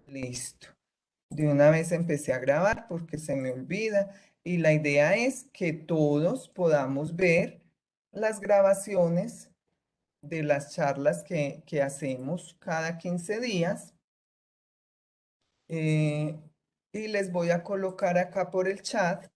Listo. De una vez empecé a grabar porque se me olvida y la idea es que todos podamos ver las grabaciones de las charlas que hacemos cada 15 días. eh, y les voy a colocar acá por el chat.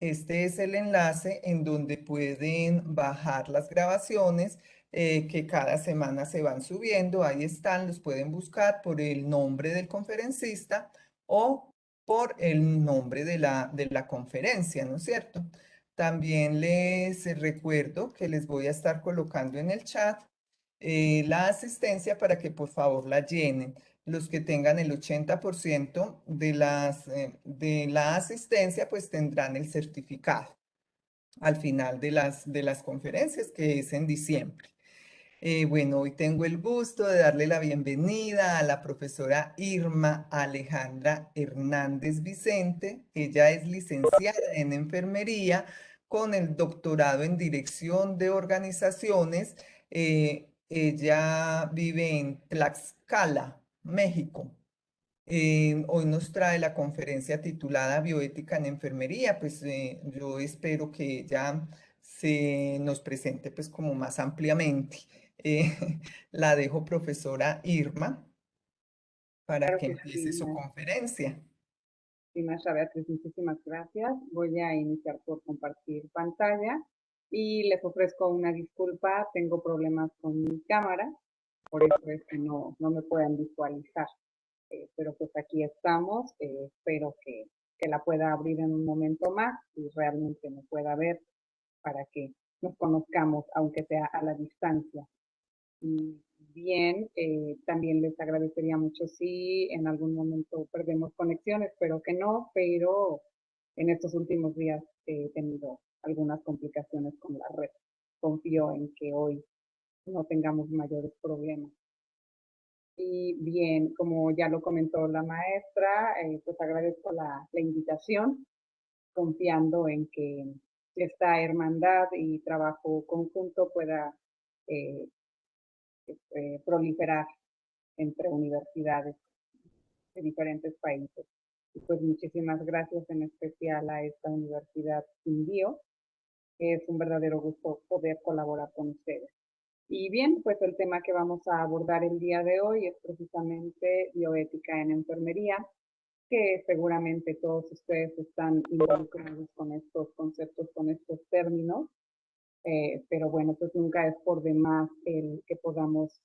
Este es el enlace en donde pueden bajar las grabaciones que cada semana se van subiendo. Ahí están, los pueden buscar por el nombre del conferencista o por el nombre de la conferencia, ¿no es cierto? También les recuerdo que les voy a estar colocando en el chat la asistencia para que por favor la llenen. Los que tengan el 80% de la asistencia, pues tendrán el certificado al final de las conferencias, que es en diciembre. Bueno, hoy tengo el gusto de darle la bienvenida a la profesora Irma Alejandra Hernández Vicente. Ella es licenciada en enfermería con el doctorado en dirección de organizaciones. Ella vive en Tlaxcala, México. Hoy nos trae la conferencia titulada Bioética en Enfermería. Pues yo espero que ella se nos presente pues como más ampliamente. Eh, la dejo profesora Irma para Claro que que empiece su conferencia. sí, maestra Beatriz, muchísimas gracias. Voy a iniciar por compartir pantalla y les ofrezco una disculpa. Tengo problemas con mi cámara, por eso es que no me puedan visualizar. Pero pues aquí estamos. Espero que la pueda abrir en un momento más y realmente me pueda ver para que nos conozcamos, aunque sea a la distancia. Bien, también les agradecería mucho si en algún momento perdemos conexión, espero que no, pero en estos últimos días he tenido algunas complicaciones con la red. Confío en que hoy no tengamos mayores problemas. Y bien, como ya lo comentó la maestra, pues agradezco la invitación, confiando en que esta hermandad y trabajo conjunto pueda eh, proliferar entre universidades de diferentes países. Y pues muchísimas gracias en especial a esta Universidad Indio. Es un verdadero gusto poder colaborar con ustedes. Y bien, pues el tema que vamos a abordar el día de hoy es precisamente bioética en enfermería, que seguramente todos ustedes están involucrados con estos conceptos, con estos términos, pero bueno, pues nunca es por demás el que podamos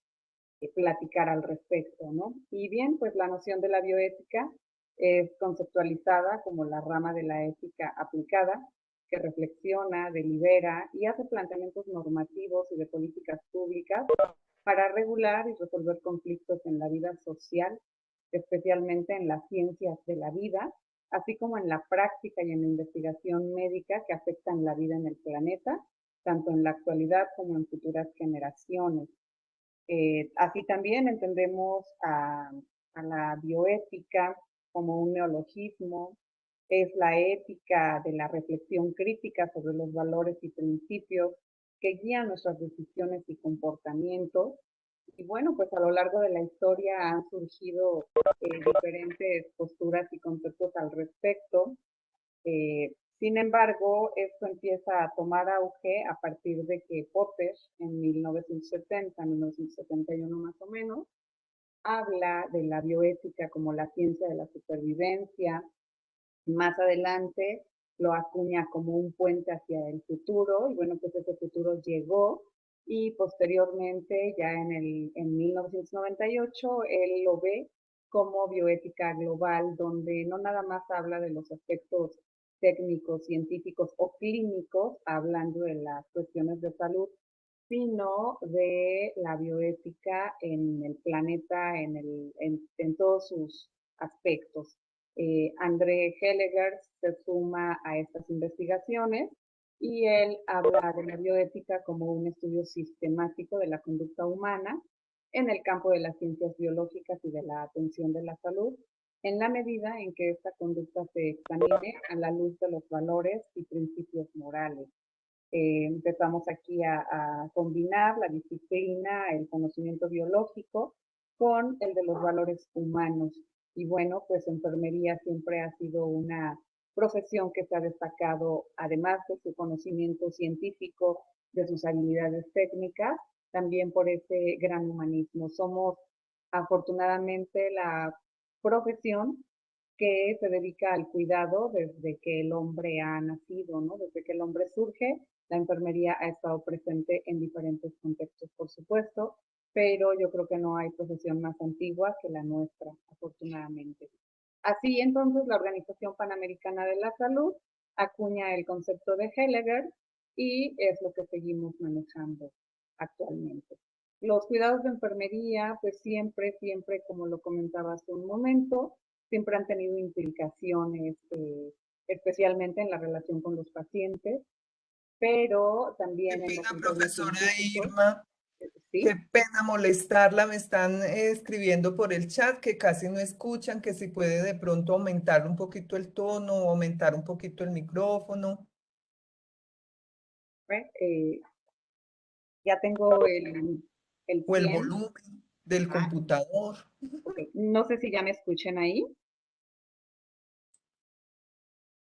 platicar al respecto, ¿no? Y bien, pues la noción de la bioética es conceptualizada como la rama de la ética aplicada que reflexiona, delibera y hace planteamientos normativos y de políticas públicas para regular y resolver conflictos en la vida social, especialmente en las ciencias de la vida, así como en la práctica y en la investigación médica que afectan la vida en el planeta, tanto en la actualidad como en futuras generaciones. Así también entendemos a la bioética como un neologismo, es la ética de la reflexión crítica sobre los valores y principios que guían nuestras decisiones y comportamientos. Y bueno, pues a lo largo de la historia han surgido diferentes posturas y conceptos al respecto. Sin embargo, esto empieza a tomar auge a partir de que Popper, en 1970, 1971 más o menos, habla de la bioética como la ciencia de la supervivencia. Más adelante lo acuña como un puente hacia el futuro, y bueno, pues ese futuro llegó, y posteriormente, ya en 1998, él lo ve como bioética global, donde no nada más habla de los aspectos técnicos, científicos o clínicos, hablando de las cuestiones de salud, sino de la bioética en el planeta, en todos sus aspectos. André Helliger se suma a estas investigaciones y él habla de la bioética como un estudio sistemático de la conducta humana en el campo de las ciencias biológicas y de la atención de la salud, en la medida en que esta conducta se examine a la luz de los valores y principios morales. Empezamos aquí a combinar la disciplina, el conocimiento biológico con el de los valores humanos. Y bueno, pues enfermería siempre ha sido una profesión que se ha destacado, además de su conocimiento científico, de sus habilidades técnicas, también por ese gran humanismo. Somos afortunadamente la profesión que se dedica al cuidado desde que el hombre ha nacido, ¿no? Desde que el hombre surge, la enfermería ha estado presente en diferentes contextos, por supuesto, pero yo creo que no hay profesión más antigua que la nuestra, afortunadamente. Así entonces, la Organización Panamericana de la Salud acuña el concepto de Heidegger y es lo que seguimos manejando actualmente. Los cuidados de enfermería, pues siempre, como lo comentaba hace un momento, siempre han tenido implicaciones, especialmente en la relación con los pacientes, pero Qué también en los pena, entornos profesora científicos, Irma. Qué ¿sí? pena molestarla. Me están escribiendo por el chat que casi no escuchan, que si puede de pronto aumentar un poquito el tono o aumentar un poquito el micrófono ¿Eh? Ya tengo el o el 100. volumen del Ah, computador. ok. No sé si ya me escuchen ahí.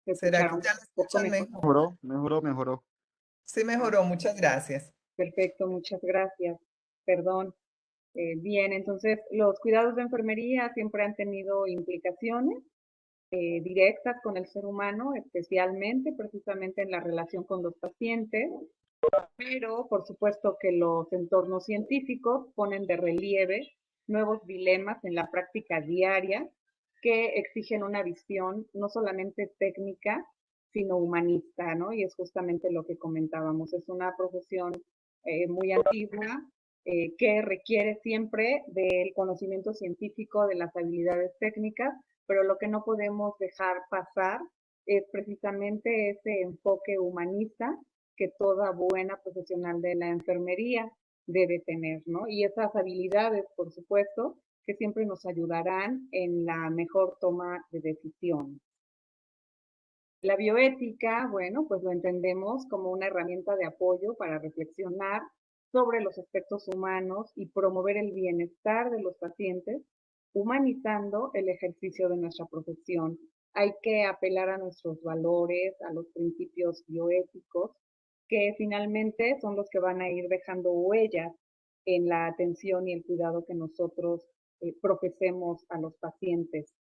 Se ¿Será que escucharon un ya la poco escuchan mejor. mejor? Mejoró. Sí, Ah, mejoró. Muchas gracias. perfecto, muchas gracias. Perdón. Bien, entonces los cuidados de enfermería siempre han tenido implicaciones directas con el ser humano, especialmente precisamente en la relación con los pacientes, pero por supuesto que los entornos científicos ponen de relieve nuevos dilemas en la práctica diaria que exigen una visión no solamente técnica, sino humanista, ¿no? Y es justamente lo que comentábamos, es una profesión muy antigua que requiere siempre del conocimiento científico, de las habilidades técnicas, pero lo que no podemos dejar pasar es precisamente ese enfoque humanista que toda buena profesional de la enfermería debe tener, ¿no? Y esas habilidades, por supuesto, que siempre nos ayudarán en la mejor toma de decisiones. La bioética, bueno, pues lo entendemos como una herramienta de apoyo para reflexionar sobre los aspectos humanos y promover el bienestar de los pacientes, humanizando el ejercicio de nuestra profesión. Hay que apelar a nuestros valores, a los principios bioéticos, que finalmente son los que van a ir dejando huellas en la atención y el cuidado que nosotros profesemos a los pacientes.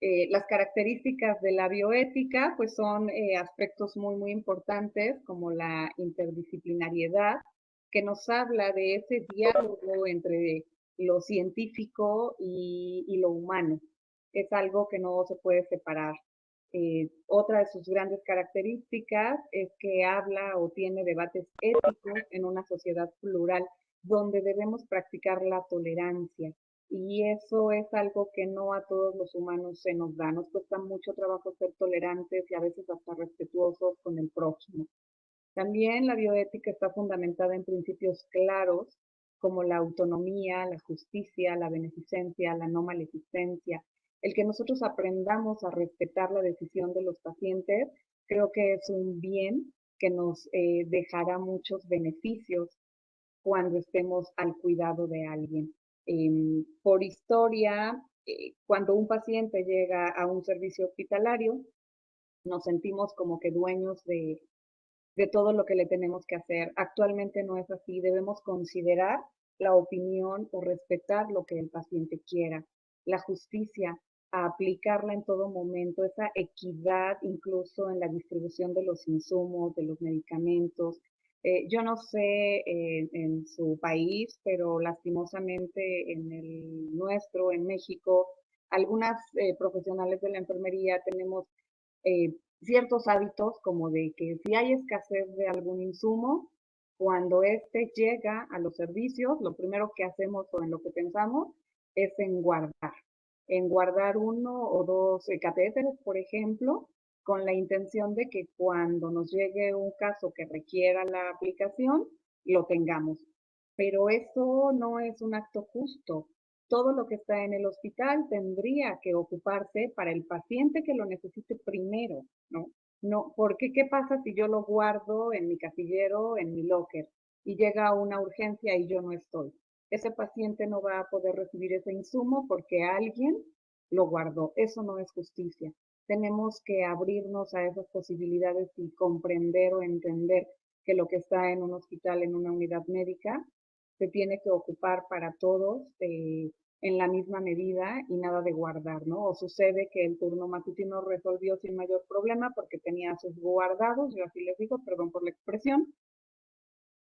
Las características de la bioética pues son aspectos muy importantes como la interdisciplinariedad, que nos habla de ese diálogo entre lo científico y lo humano. Es algo que no se puede separar. Otra de sus grandes características es que habla o tiene debates éticos en una sociedad plural donde debemos practicar la tolerancia. Y eso es algo que no a todos los humanos se nos da. Nos cuesta mucho trabajo ser tolerantes y a veces hasta respetuosos con el prójimo. También la bioética está fundamentada en principios claros como la autonomía, la justicia, la beneficencia, la no maleficencia. El que nosotros aprendamos a respetar la decisión de los pacientes, creo que es un bien que nos dejará muchos beneficios cuando estemos al cuidado de alguien. Por historia, cuando un paciente llega a un servicio hospitalario, nos sentimos como que dueños de todo lo que le tenemos que hacer. Actualmente no es así, debemos considerar la opinión o respetar lo que el paciente quiera. La justicia, a aplicarla en todo momento, esa equidad incluso en la distribución de los insumos, de los medicamentos. Yo no sé en su país, pero lastimosamente en el nuestro, en México, algunas profesionales de la enfermería tenemos ciertos hábitos como de que si hay escasez de algún insumo, cuando éste llega a los servicios, lo primero que hacemos o en lo que pensamos es en guardar uno o dos catéteres, por ejemplo, con la intención de que cuando nos llegue un caso que requiera la aplicación, lo tengamos. Pero eso no es un acto justo. Todo lo que está en el hospital tendría que ocuparse para el paciente que lo necesite primero, ¿no? No, porque ¿qué pasa si yo lo guardo en mi casillero, en mi locker, y llega una urgencia y yo no estoy? ese paciente no va a poder recibir ese insumo porque alguien lo guardó. Eso no es justicia. Tenemos que abrirnos a esas posibilidades y comprender o entender que lo que está en un hospital, en una unidad médica, se tiene que ocupar para todos en la misma medida y nada de guardar, ¿no? O sucede que el turno matutino resolvió sin mayor problema porque tenía sus guardados, yo así les digo, perdón por la expresión,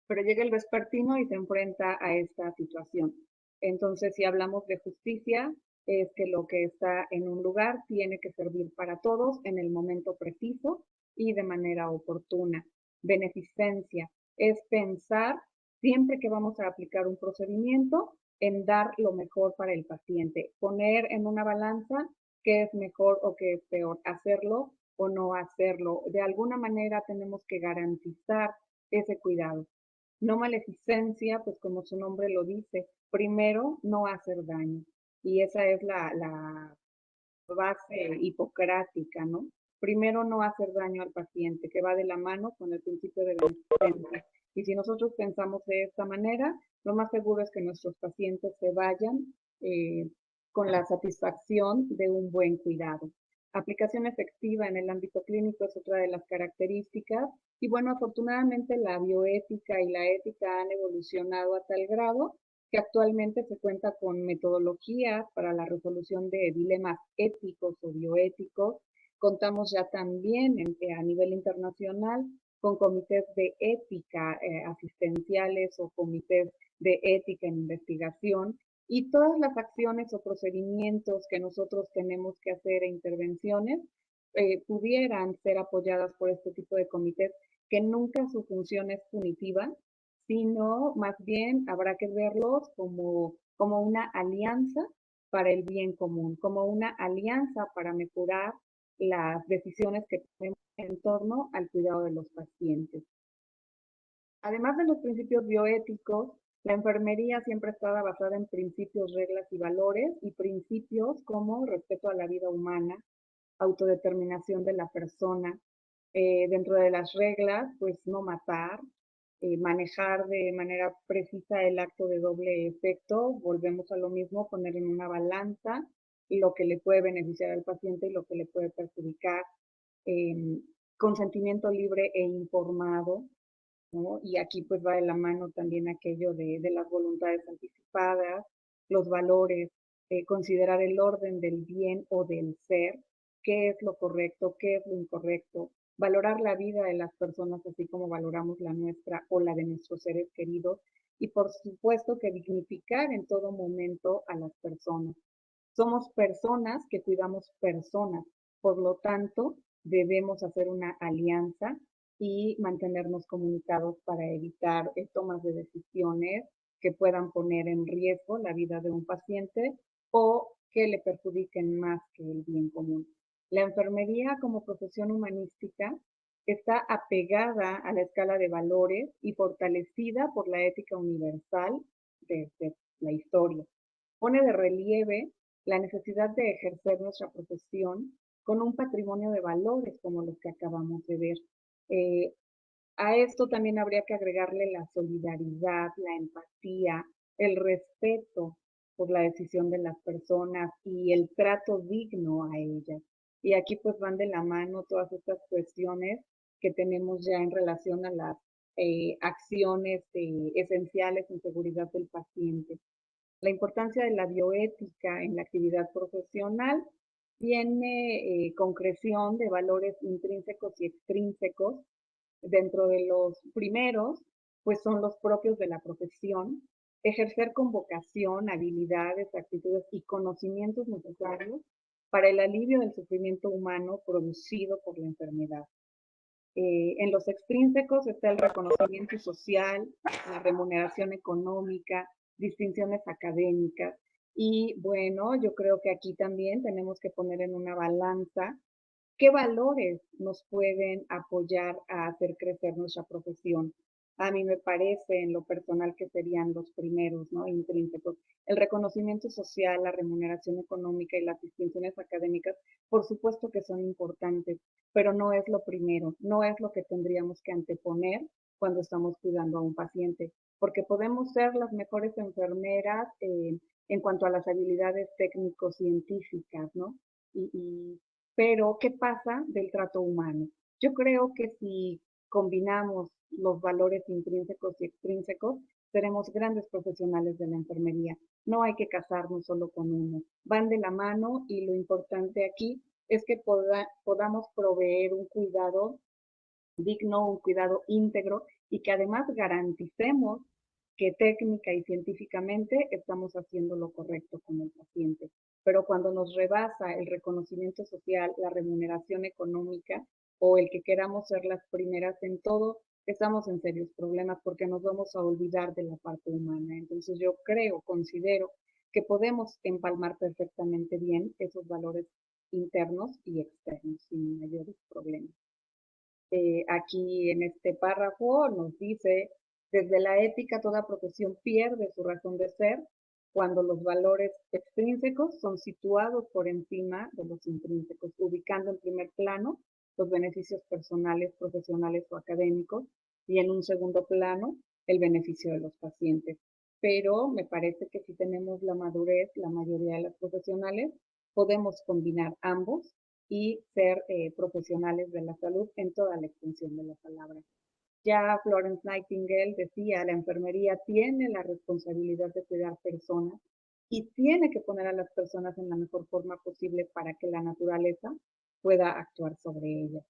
pero llega el vespertino y se enfrenta a esta situación. Entonces, si hablamos de justicia, es que lo que está en un lugar tiene que servir para todos en el momento preciso y de manera oportuna. Beneficencia es pensar siempre que vamos a aplicar un procedimiento en dar lo mejor para el paciente, poner en una balanza qué es mejor o qué es peor, hacerlo o no hacerlo. De alguna manera tenemos que garantizar ese cuidado. No maleficencia, pues como su nombre lo dice, primero no hacer daño. Y esa es la base hipocrática, ¿no? Primero no hacer daño al paciente, que va de la mano con el principio de beneficencia. Y si nosotros pensamos de esta manera, lo más seguro es que nuestros pacientes se vayan eh, con la satisfacción de un buen cuidado. Aplicación efectiva en el ámbito clínico es otra de las características. Y bueno, afortunadamente la bioética y la ética han evolucionado a tal grado que actualmente se cuenta con metodologías para la resolución de dilemas éticos o bioéticos. Contamos ya también a nivel internacional con comités de ética asistenciales o comités de ética en investigación y todas las acciones o procedimientos que nosotros tenemos que hacer e intervenciones pudieran ser apoyadas por este tipo de comités que nunca su función es punitiva, sino más bien habrá que verlos como una alianza para el bien común, como una alianza para mejorar las decisiones que tenemos en torno al cuidado de los pacientes. Además de los principios bioéticos, la enfermería siempre estaba basada en principios, reglas y valores, y principios como respeto a la vida humana, autodeterminación de la persona, dentro de las reglas, pues no matar, manejar de manera precisa el acto de doble efecto, volvemos a lo mismo, poner en una balanza lo que le puede beneficiar al paciente y lo que le puede perjudicar, eh, consentimiento libre e informado, ¿no? Y aquí pues va de la mano también aquello de las voluntades anticipadas, los valores, considerar el orden del bien o del ser, qué es lo correcto, qué es lo incorrecto, valorar la vida de las personas así como valoramos la nuestra o la de nuestros seres queridos y por supuesto que dignificar en todo momento a las personas. Somos personas que cuidamos personas, por lo tanto debemos hacer una alianza y mantenernos comunicados para evitar tomas de decisiones que puedan poner en riesgo la vida de un paciente o que le perjudiquen más que el bien común. La enfermería como profesión humanística está apegada a la escala de valores y fortalecida por la ética universal desde la historia. Pone de relieve la necesidad de ejercer nuestra profesión con un patrimonio de valores como los que acabamos de ver. Eh, a esto también habría que agregarle la solidaridad, la empatía, el respeto por la decisión de las personas y el trato digno a ellas. Y aquí pues van de la mano todas estas cuestiones que tenemos ya en relación a las acciones esenciales en seguridad del paciente. La importancia de la bioética en la actividad profesional tiene concreción de valores intrínsecos y extrínsecos. Dentro de los primeros, pues son los propios de la profesión, ejercer con vocación, habilidades, actitudes y conocimientos necesarios para el alivio del sufrimiento humano producido por la enfermedad. En los extrínsecos está el reconocimiento social, la remuneración económica, distinciones académicas. Y bueno, yo creo que aquí también tenemos que poner en una balanza qué valores nos pueden apoyar a hacer crecer nuestra profesión. A mí me parece en lo personal que serían los primeros, ¿no? Intrínsecos. El reconocimiento social, la remuneración económica y las distinciones académicas, por supuesto que son importantes, pero no es lo primero, no es lo que tendríamos que anteponer cuando estamos cuidando a un paciente. porque podemos ser las mejores enfermeras en cuanto a las habilidades técnico-científicas, ¿no? Pero, ¿qué pasa del trato humano? Yo creo que si combinamos los valores intrínsecos y extrínsecos, seremos grandes profesionales de la enfermería. No hay que casarnos solo con uno. Van de la mano y lo importante aquí es que podamos proveer un cuidado digno, un cuidado íntegro y que además garanticemos que técnica y científicamente estamos haciendo lo correcto con el paciente. Pero cuando nos rebasa el reconocimiento social, la remuneración económica o el que queramos ser las primeras en todo, estamos en serios problemas porque nos vamos a olvidar de la parte humana. Entonces yo creo, considero que podemos empalmar perfectamente bien esos valores internos y externos sin mayores problemas. Aquí en este párrafo nos dice, desde la ética toda profesión pierde su razón de ser cuando los valores extrínsecos son situados por encima de los intrínsecos, ubicando en primer plano los beneficios personales, profesionales o académicos y en un segundo plano el beneficio de los pacientes. Pero me parece que si tenemos la madurez, la mayoría de las profesionales, podemos combinar ambos y ser profesionales de la salud en toda la extensión de la palabra. Ya Florence Nightingale decía, la enfermería tiene la responsabilidad de cuidar personas y tiene que poner a las personas en la mejor forma posible para que la naturaleza pueda actuar sobre ellas.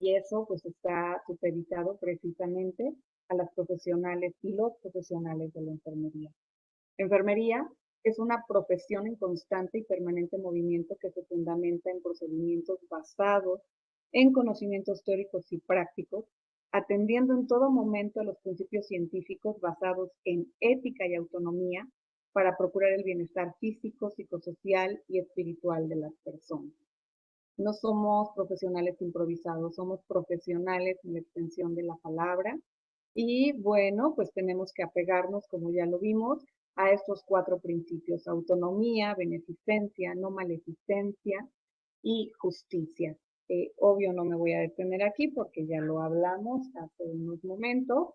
Y eso pues está supeditado precisamente a las profesionales y los profesionales de la enfermería. Enfermería es una profesión en constante y permanente movimiento que se fundamenta en procedimientos basados en conocimientos teóricos y prácticos, atendiendo en todo momento a los principios científicos basados en ética y autonomía para procurar el bienestar físico, psicosocial y espiritual de las personas. No somos profesionales improvisados, somos profesionales en la extensión de la palabra. Y bueno, pues tenemos que apegarnos, como ya lo vimos, a estos 4 principios: autonomía, beneficencia, no maleficencia y justicia. Obvio no me voy a detener aquí porque ya lo hablamos hace unos momentos.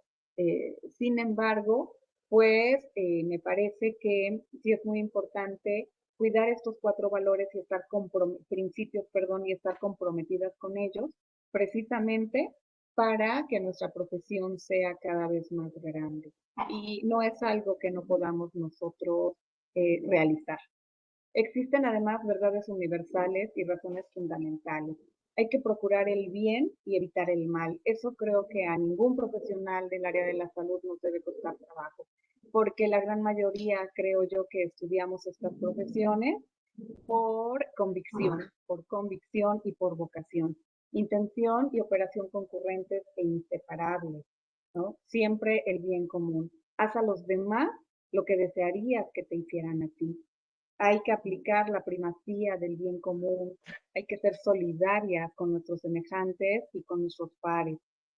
Sin embargo, pues me parece que sí es muy importante cuidar estos 4 valores y estar principios, perdón, y estar comprometidas con ellos, precisamente para que nuestra profesión sea cada vez más grande. Y no es algo que no podamos nosotros realizar. Existen además verdades universales y razones fundamentales. Hay que procurar el bien y evitar el mal. Eso creo que a ningún profesional del área de la salud nos debe costar trabajo, porque la gran mayoría creo yo que estudiamos estas profesiones por convicción y por vocación. Intención y operación concurrentes e inseparables, ¿no? Siempre el bien común. Haz a los demás lo que desearías que te hicieran a ti. Hay que aplicar la primacía del bien común, hay que ser solidarias con nuestros semejantes y con nuestros pares.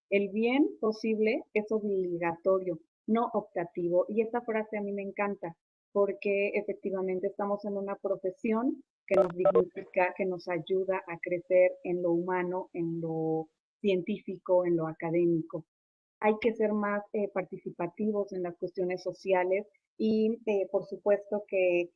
El bien posible es obligatorio, no optativo. Y esta frase a mí me encanta porque efectivamente estamos en una profesión que nos dignifica, que nos ayuda a crecer en lo humano, en lo científico, en lo académico. Hay que ser más participativos en las cuestiones sociales y por supuesto que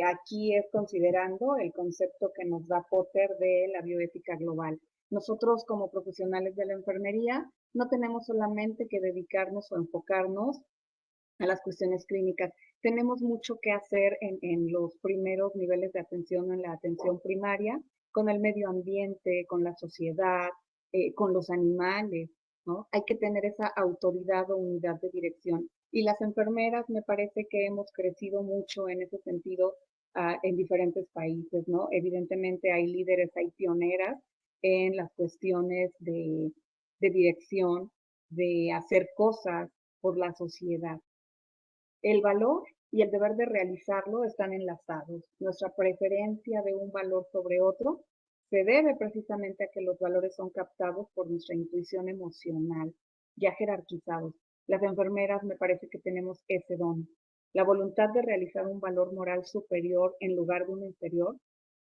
aquí es considerando el concepto que nos da Potter de la bioética global. Nosotros como profesionales de la enfermería no tenemos solamente que dedicarnos o enfocarnos a las cuestiones clínicas. Tenemos mucho que hacer en los primeros niveles de atención, en la atención primaria, con el medio ambiente, con la sociedad, con los animales, ¿no? Hay que tener esa autoridad o unidad de dirección. Y las enfermeras me parece que hemos crecido mucho en ese sentido en diferentes países, ¿no? Evidentemente hay líderes, hay pioneras en las cuestiones de dirección, de hacer cosas por la sociedad. El valor y el deber de realizarlo están enlazados. Nuestra preferencia de un valor sobre otro se debe precisamente a que los valores son captados por nuestra intuición emocional, ya jerarquizados. Las enfermeras me parece que tenemos ese don. La voluntad de realizar un valor moral superior en lugar de un inferior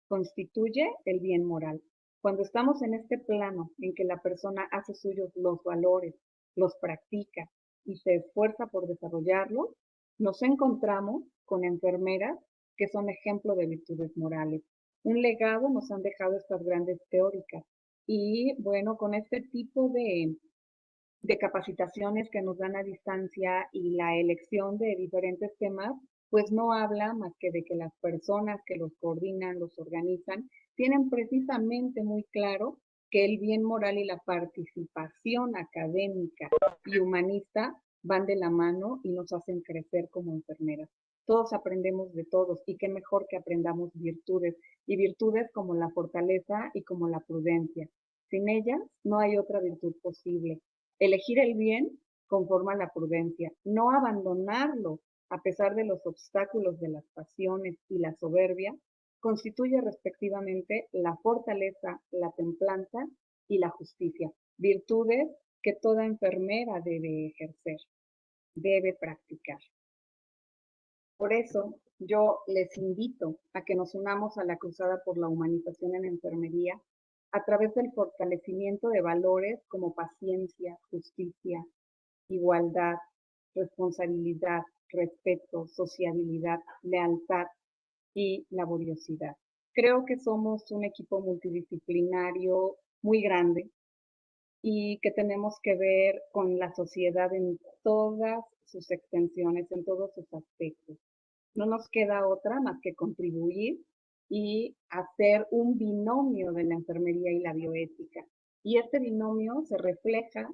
constituye el bien moral. Cuando estamos en este plano en que la persona hace suyos los valores, los practica y se esfuerza por desarrollarlos, nos encontramos con enfermeras que son ejemplo de virtudes morales. Un legado nos han dejado estas grandes teóricas. Y bueno, con este tipo de capacitaciones que nos dan a distancia y la elección de diferentes temas, pues no habla más que de que las personas que los coordinan, los organizan, tienen precisamente muy claro que el bien moral y la participación académica y humanista van de la mano y nos hacen crecer como enfermeras. Todos aprendemos de todos y qué mejor que aprendamos virtudes y virtudes como la fortaleza y como la prudencia. Sin ellas no hay otra virtud posible. Elegir el bien conforma la prudencia, no abandonarlo a pesar de los obstáculos de las pasiones y la soberbia, constituye respectivamente la fortaleza, la templanza y la justicia, virtudes que toda enfermera debe ejercer, debe practicar. Por eso yo les invito a que nos unamos a la cruzada por la humanización en enfermería a través del fortalecimiento de valores como paciencia, justicia, igualdad, responsabilidad, respeto, sociabilidad, lealtad y laboriosidad. Creo que somos un equipo multidisciplinario muy grande y que tenemos que ver con la sociedad en todas sus extensiones, en todos sus aspectos. No nos queda otra más que contribuir y hacer un binomio de la enfermería y la bioética. Y este binomio se refleja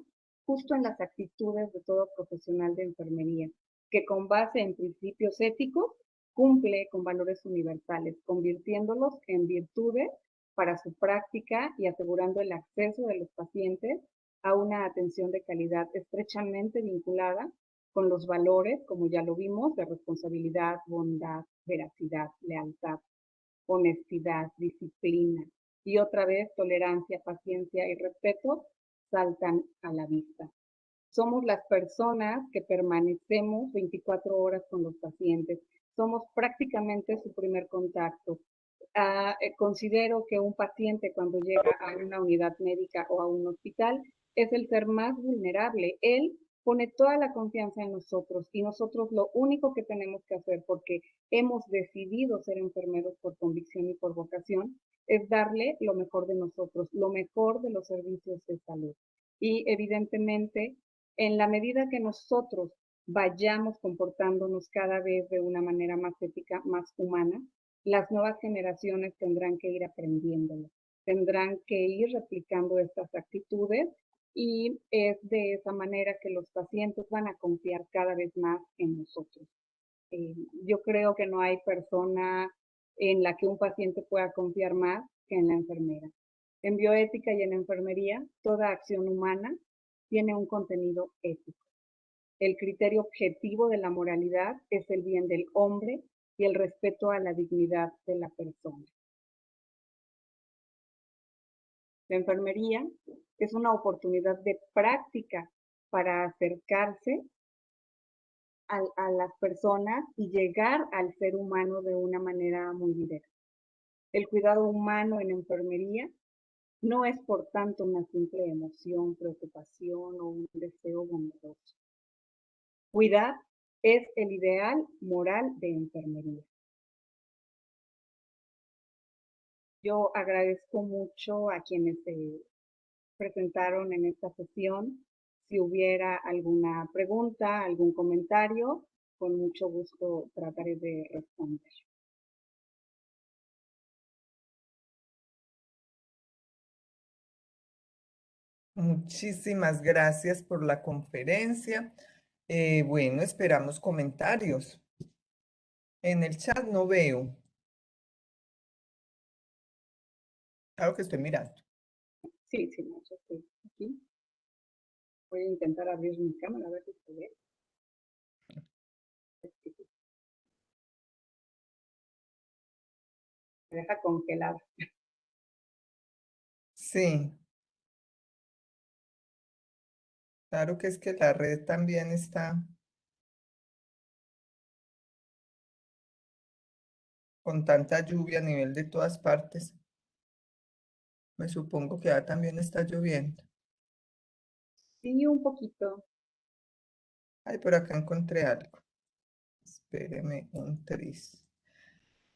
justo en las actitudes de todo profesional de enfermería, que con base en principios éticos cumple con valores universales, convirtiéndolos en virtudes para su práctica y asegurando el acceso de los pacientes a una atención de calidad estrechamente vinculada con los valores, como ya lo vimos, de responsabilidad, bondad, veracidad, lealtad, honestidad, disciplina y otra vez tolerancia, paciencia y respeto saltan a la vista. Somos las personas que permanecemos 24 horas con los pacientes. Somos prácticamente su primer contacto. Considero que un paciente cuando llega a una unidad médica o a un hospital es el ser más vulnerable. Él pone toda la confianza en nosotros y nosotros lo único que tenemos que hacer, porque hemos decidido ser enfermeros por convicción y por vocación, es darle lo mejor de nosotros, lo mejor de los servicios de salud. Y evidentemente, en la medida que nosotros vayamos comportándonos cada vez de una manera más ética, más humana, las nuevas generaciones tendrán que ir aprendiéndolo, tendrán que ir replicando estas actitudes y es de esa manera que los pacientes van a confiar cada vez más en nosotros. Yo creo que no hay persona en la que un paciente pueda confiar más que en la enfermera. En bioética y en enfermería, toda acción humana tiene un contenido ético. El criterio objetivo de la moralidad es el bien del hombre y el respeto a la dignidad de la persona. La enfermería es una oportunidad de práctica para acercarse a las personas y llegar al ser humano de una manera muy directa. El cuidado humano en enfermería no es, por tanto, una simple emoción, preocupación o un deseo bondadoso. Cuidar es el ideal moral de enfermería. Yo agradezco mucho a quienes se presentaron en esta sesión. Si hubiera alguna pregunta, algún comentario, con mucho gusto trataré de responder. Muchísimas gracias por la conferencia. Bueno, esperamos comentarios. En el chat no veo. Claro que estoy mirando. Sí, sí, no, yo estoy aquí. Voy a intentar abrir mi cámara a ver si se ve. Me deja congelada. Sí, claro que es que la red también está con tanta lluvia a nivel de todas partes. Me supongo que ya también está lloviendo. Sí, un poquito. Ay, por acá encontré algo. Espéreme un tris.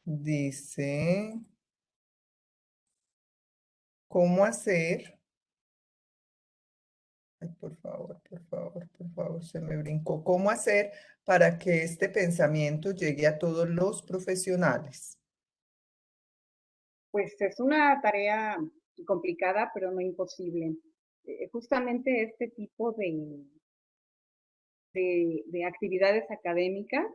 Dice, ¿cómo hacer? Ay, por favor, se me brincó. ¿Cómo hacer para que este pensamiento llegue a todos los profesionales? Pues es una tarea complicada, pero no imposible. Justamente este tipo de actividades académicas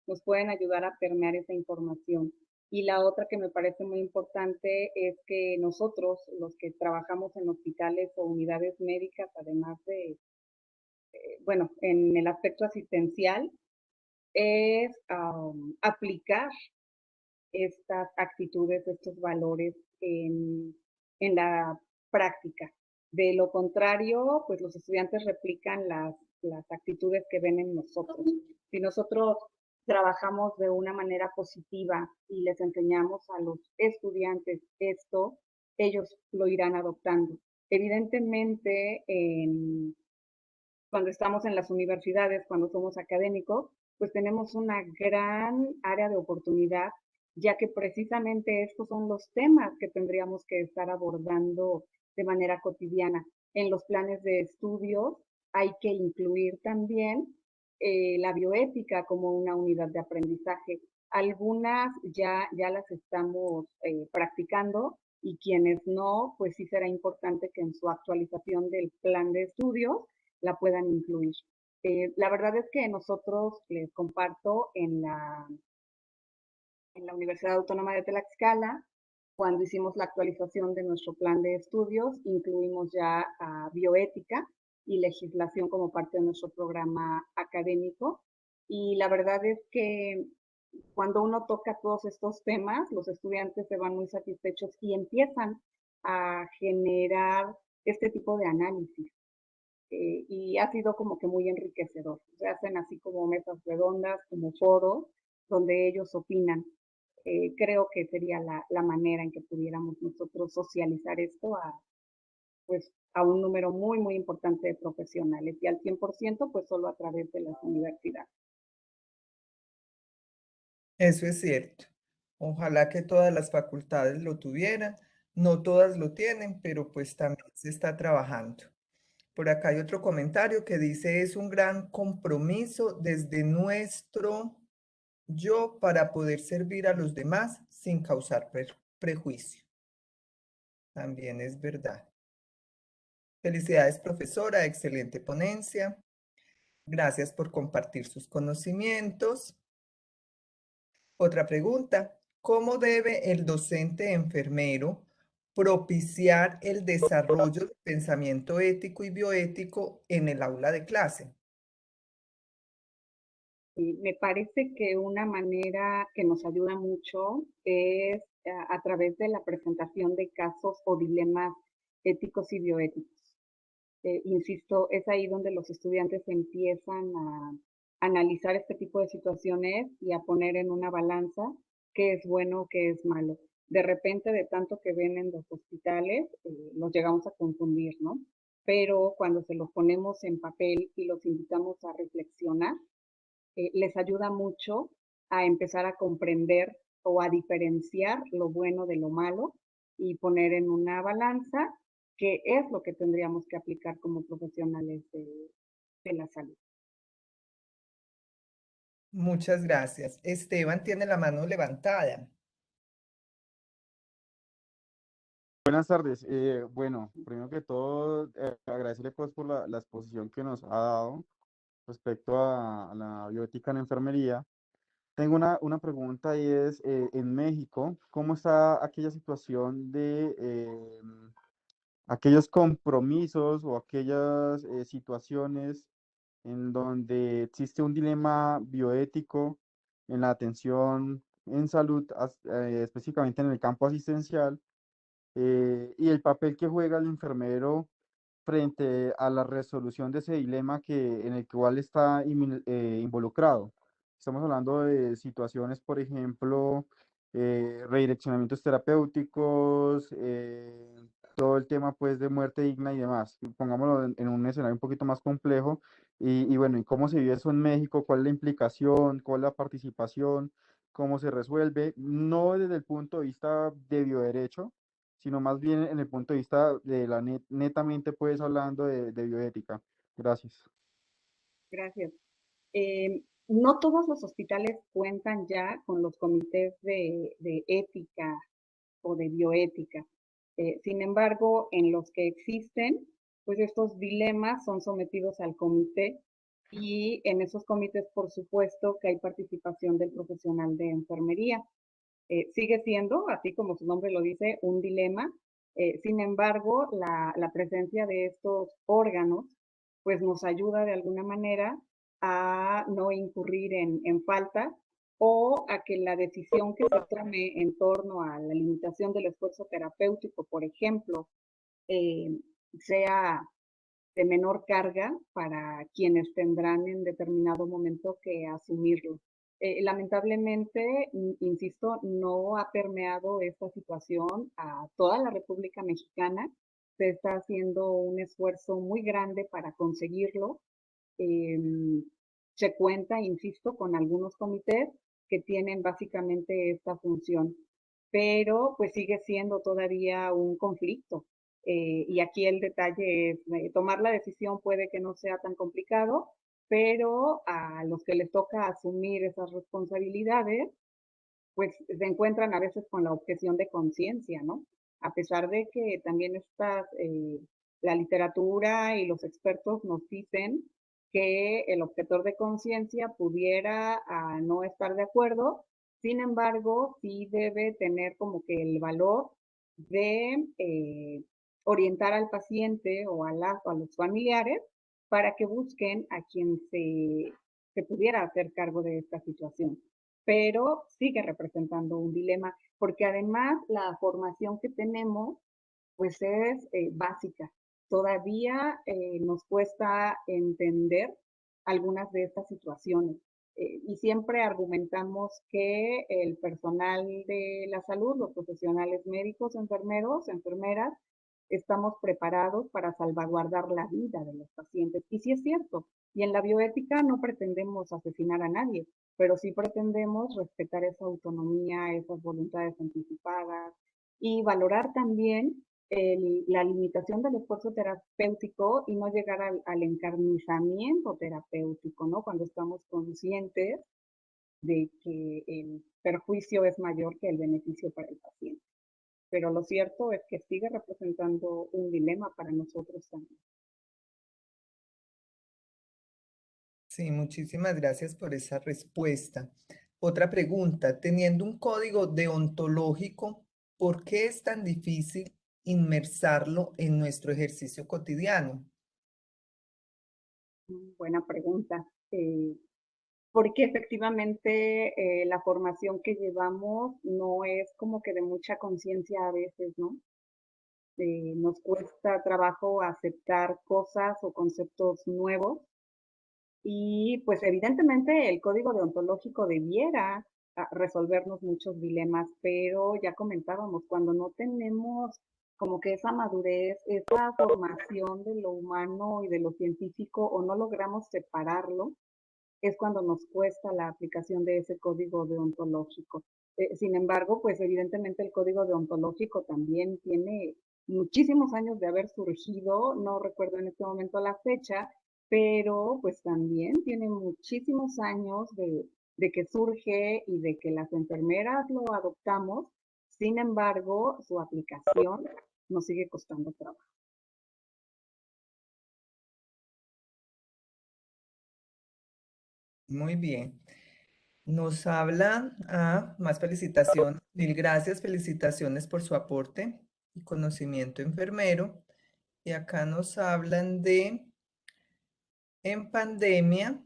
nos pueden ayudar a permear esa información. Y la otra que me parece muy importante es que nosotros, los que trabajamos en hospitales o unidades médicas, además de, bueno, en el aspecto asistencial, es aplicar estas actitudes, estos valores en la práctica. De lo contrario, pues los estudiantes replican las actitudes que ven en nosotros. Si nosotros trabajamos de una manera positiva y les enseñamos a los estudiantes esto, ellos lo irán adoptando. Evidentemente, cuando estamos en las universidades, cuando somos académicos, pues tenemos una gran área de oportunidad, ya que precisamente estos son los temas que tendríamos que estar abordando de manera cotidiana. En los planes de estudios hay que incluir también la bioética como una unidad de aprendizaje. Algunas ya las estamos practicando y quienes no, pues sí será importante que en su actualización del plan de estudios la puedan incluir. La verdad es que nosotros les comparto en la Universidad Autónoma de Tlaxcala, cuando hicimos la actualización de nuestro plan de estudios, incluimos ya a bioética y legislación como parte de nuestro programa académico. Y la verdad es que cuando uno toca todos estos temas, los estudiantes se van muy satisfechos y empiezan a generar este tipo de análisis y ha sido como que muy enriquecedor. Se hacen así como mesas redondas, como foros, donde ellos opinan. Creo que sería la manera en que pudiéramos nosotros socializar esto pues, a un número muy, muy importante de profesionales y al 100% pues solo a través de las universidades. Eso es cierto. Ojalá que todas las facultades lo tuvieran. No todas lo tienen, pero pues también se está trabajando. Por acá hay otro comentario que dice, es un gran compromiso desde nuestro yo para poder servir a los demás sin causar prejuicio. También es verdad. Felicidades, profesora, excelente ponencia. Gracias por compartir sus conocimientos. Otra pregunta, ¿cómo debe el docente enfermero propiciar el desarrollo del pensamiento ético y bioético en el aula de clase? Y me parece que una manera que nos ayuda mucho es a través de la presentación de casos o dilemas éticos y bioéticos. Insisto, es ahí donde los estudiantes empiezan a analizar este tipo de situaciones y a poner en una balanza qué es bueno, qué es malo. De repente, de tanto que ven en los hospitales, los llegamos a confundir, ¿no? Pero cuando se los ponemos en papel y los invitamos a reflexionar, les ayuda mucho a empezar a comprender o a diferenciar lo bueno de lo malo y poner en una balanza qué es lo que tendríamos que aplicar como profesionales de la salud. Muchas gracias. Esteban tiene la mano levantada. Buenas tardes. Bueno, primero que todo, agradecerle pues por la exposición que nos ha dado respecto a la bioética en la enfermería. Tengo una pregunta y es, en México, ¿cómo está aquella situación de aquellos compromisos o aquellas situaciones en donde existe un dilema bioético en la atención en salud, específicamente en el campo asistencial? Y el papel que juega el enfermero frente a la resolución de ese dilema en el cual está involucrado. Estamos hablando de situaciones, por ejemplo, redireccionamientos terapéuticos, todo el tema pues de muerte digna y demás. Pongámoslo en un escenario un poquito más complejo y bueno, ¿y cómo se vive eso en México? ¿Cuál es la implicación? ¿Cuál es la participación? ¿Cómo se resuelve? No desde el punto de vista de bioderecho, sino más bien en el punto de vista de la netamente pues hablando de bioética. Gracias. Gracias. No todos los hospitales cuentan ya con los comités de ética o de bioética. Sin embargo, en los que existen, pues estos dilemas son sometidos al comité y en esos comités, por supuesto, que hay participación del profesional de enfermería. Sigue siendo, así como su nombre lo dice, un dilema. Sin embargo, la presencia de estos órganos, pues nos ayuda de alguna manera a no incurrir en falta o a que la decisión que se tome en torno a la limitación del esfuerzo terapéutico, por ejemplo, eh, sea de menor carga para quienes tendrán en determinado momento que asumirlo. Lamentablemente, insisto, no ha permeado esta situación a toda la República Mexicana. Se está haciendo un esfuerzo muy grande para conseguirlo. Eh, Se cuenta, insisto, con algunos comités que tienen básicamente esta función, pero pues sigue siendo todavía un conflicto. Y aquí el detalle es, tomar la decisión puede que no sea tan complicado, pero a los que les toca asumir esas responsabilidades, pues se encuentran a veces con la objeción de conciencia, ¿no? A pesar de que también la literatura y los expertos nos dicen que el objetor de conciencia pudiera no estar de acuerdo, sin embargo, sí debe tener como que el valor de orientar al paciente o a los familiares para que busquen a quien se pudiera hacer cargo de esta situación, pero sigue representando un dilema, porque además la formación que tenemos pues es básica. Todavía nos cuesta entender algunas de estas situaciones y siempre argumentamos que el personal de la salud, los profesionales médicos, enfermeros, enfermeras, estamos preparados para salvaguardar la vida de los pacientes. Y sí es cierto, y en la bioética no pretendemos asesinar a nadie, pero sí pretendemos respetar esa autonomía, esas voluntades anticipadas y valorar también la limitación del esfuerzo terapéutico y no llegar al encarnizamiento terapéutico, ¿no? Cuando estamos conscientes de que el perjuicio es mayor que el beneficio para el paciente. Pero lo cierto es que sigue representando un dilema para nosotros también. Sí, muchísimas gracias por esa respuesta. Otra pregunta, teniendo un código deontológico, ¿por qué es tan difícil inmersarlo en nuestro ejercicio cotidiano? Buena pregunta. Porque efectivamente la formación que llevamos no es como que de mucha conciencia a veces, ¿no? Nos cuesta trabajo aceptar cosas o conceptos nuevos y pues evidentemente el código deontológico debiera resolvernos muchos dilemas, pero ya comentábamos, cuando no tenemos como que esa madurez, esa formación de lo humano y de lo científico o no logramos separarlo, es cuando nos cuesta la aplicación de ese código deontológico. Sin embargo, pues evidentemente el código deontológico también tiene muchísimos años de haber surgido, no recuerdo en este momento la fecha, pero pues también tiene muchísimos años de que surge y de que las enfermeras lo adoptamos. Sin embargo, su aplicación nos sigue costando trabajo. Muy bien. Nos hablan, más felicitaciones, mil gracias, felicitaciones por su aporte y conocimiento enfermero. Y acá nos hablan de, en pandemia,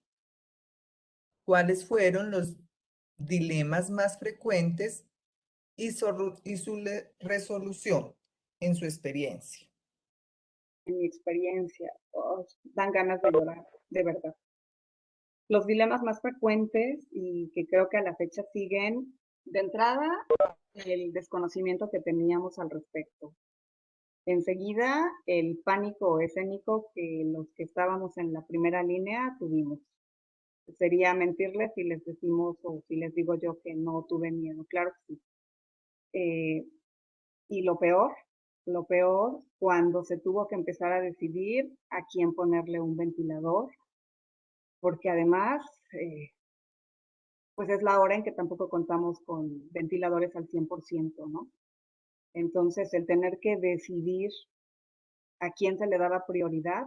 ¿cuáles fueron los dilemas más frecuentes y su resolución en su experiencia? En mi experiencia, oh, dan ganas de llorar, de verdad. Los dilemas más frecuentes y que creo que a la fecha siguen, de entrada, el desconocimiento que teníamos al respecto. enseguida el pánico escénico que los que estábamos en la primera línea tuvimos. Sería mentirles si les decimos o si les digo yo que no tuve miedo, claro que sí. Y lo peor, cuando se tuvo que empezar a decidir a quién ponerle un ventilador, porque además, pues es la hora en que tampoco contamos con ventiladores al 100%, ¿no? Entonces, el tener que decidir a quién se le daba prioridad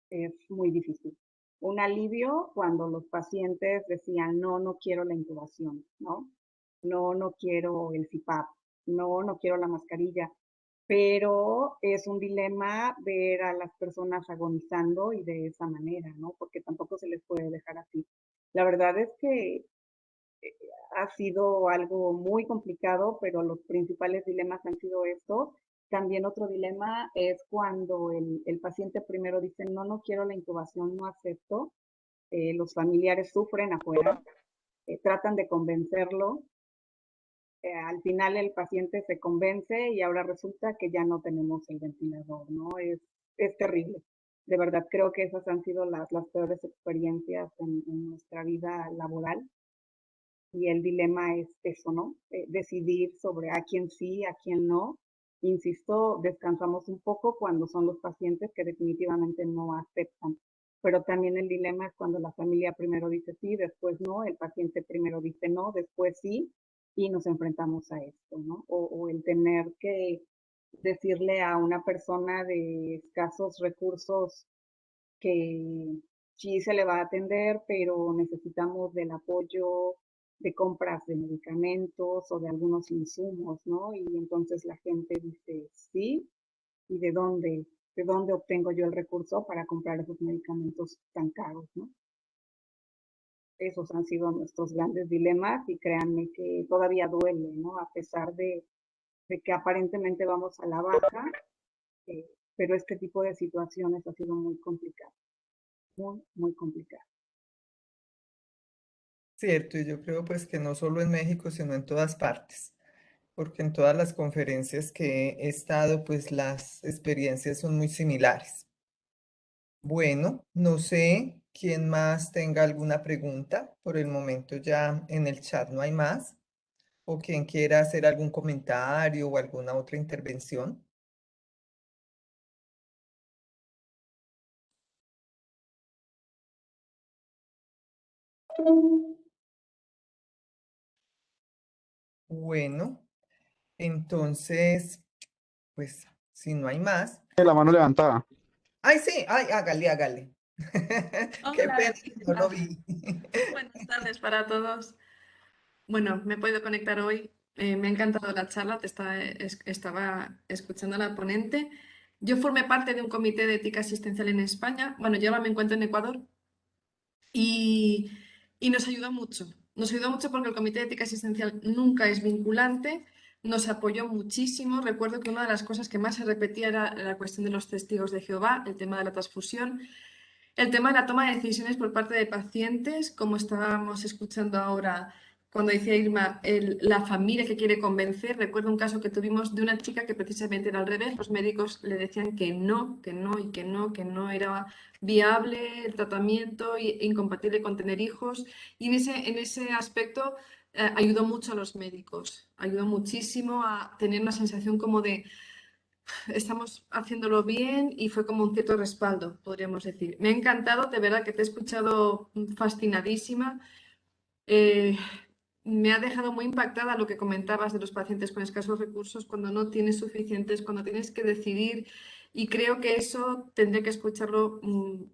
es muy difícil. Un alivio cuando los pacientes decían, no, no quiero la intubación, ¿no? No, no quiero el CPAP, no, no quiero la mascarilla, pero es un dilema ver a las personas agonizando y de esa manera, ¿no? Porque tampoco se les puede dejar así. La verdad es que ha sido algo muy complicado, pero los principales dilemas han sido estos. También otro dilema es cuando el paciente primero dice, no, no quiero la intubación, no acepto. Los familiares sufren afuera, tratan de convencerlo. Al final el paciente se convence y ahora resulta que ya no tenemos el ventilador, ¿no? Es terrible. De verdad, creo que esas han sido las peores experiencias en nuestra vida laboral. Y el dilema es eso, ¿no? Decidir sobre a quién sí, a quién no. Insisto, descansamos un poco cuando son los pacientes que definitivamente no aceptan. Pero también el dilema es cuando la familia primero dice sí, después no, el paciente primero dice no, después sí, y nos enfrentamos a esto, ¿no? O el tener que decirle a una persona de escasos recursos que sí se le va a atender, pero necesitamos del apoyo de compras de medicamentos o de algunos insumos, ¿no? Y entonces la gente dice, sí, ¿y de dónde obtengo yo el recurso para comprar esos medicamentos tan caros, ¿no? Esos han sido nuestros grandes dilemas y créanme que todavía duele, ¿no? A pesar de que aparentemente vamos a la baja, pero este tipo de situaciones ha sido muy complicado, muy, muy complicado. Cierto, y yo creo pues que no solo en México, sino en todas partes, porque en todas las conferencias que he estado, pues las experiencias son muy similares. Bueno, no sé quién más tenga alguna pregunta. Por el momento ya en el chat no hay más. O quien quiera hacer algún comentario o alguna otra intervención. Bueno, entonces, pues si no hay más. La mano levantada. Ay, sí, ay, hágale, hágale. Qué Hola, pena que no lo vi. buenas tardes para todos. Bueno, me he podido conectar hoy. Me ha encantado la charla, estaba escuchando a la ponente. Yo formé parte de un comité de ética asistencial en España. Bueno, yo ahora me encuentro en Ecuador y, y nos ayudó mucho. Nos ayudó mucho porque el comité de ética asistencial nunca es vinculante, nos apoyó muchísimo. Recuerdo que una de las cosas que más se repetía era la cuestión de los testigos de Jehová, el tema de la transfusión. El tema de la toma de decisiones por parte de pacientes, como estábamos escuchando ahora cuando decía Irma, la familia que quiere convencer. Recuerdo un caso que tuvimos de una chica que precisamente era al revés. Los médicos le decían que no y que no era viable el tratamiento e incompatible con tener hijos. Y en ese aspecto ayudó mucho a los médicos, ayudó muchísimo a tener una sensación como de estamos haciéndolo bien y fue como un cierto respaldo, podríamos decir. Me ha encantado, de verdad que te he escuchado fascinadísima. Eh, Me ha dejado muy impactada lo que comentabas de los pacientes con escasos recursos, cuando no tienes suficientes, cuando tienes que decidir. Y creo que eso tendré que escucharlo,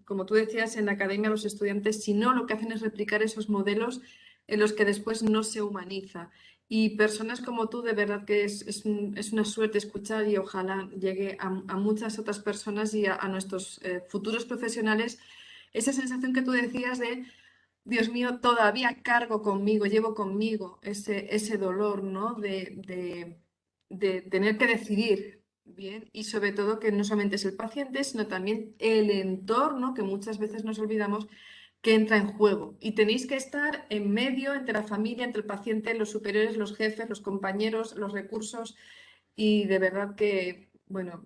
como tú decías, en la academia los estudiantes, si no, lo que hacen es replicar esos modelos en los que después no se humaniza. Y personas como tú, de verdad que es una suerte escuchar y ojalá llegue a muchas otras personas y a nuestros futuros profesionales esa sensación que tú decías de Dios mío, todavía cargo conmigo, llevo conmigo ese dolor, ¿no? De tener que decidir bien y sobre todo que no solamente es el paciente, sino también el entorno, que muchas veces nos olvidamos que entra en juego. Y tenéis que estar en medio entre la familia, entre el paciente, los superiores, los jefes, los compañeros, los recursos y de verdad que, bueno,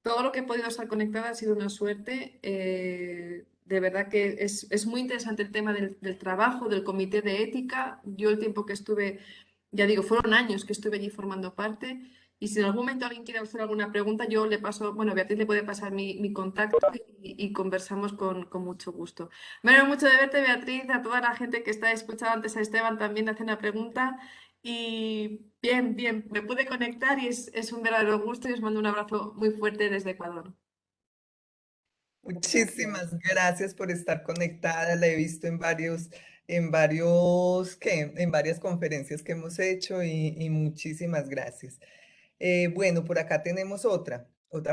Todo lo que he podido estar conectada ha sido una suerte. De verdad que es muy interesante el tema del trabajo, del comité de ética. Yo el tiempo que estuve, ya digo, fueron años que estuve allí formando parte. Y si en algún momento alguien quiere hacer alguna pregunta, yo le paso, bueno, Beatriz le puede pasar mi contacto y conversamos con mucho gusto. Me alegro mucho de verte, Beatriz, a toda la gente que está escuchando antes a Esteban también hace una pregunta. Y bien, bien, me pude conectar y es un verdadero gusto y os mando un abrazo muy fuerte desde Ecuador. Gracias. Muchísimas gracias por estar conectada. La he visto en varios, ¿qué? En varias conferencias que hemos hecho y muchísimas gracias. Bueno, por acá tenemos otra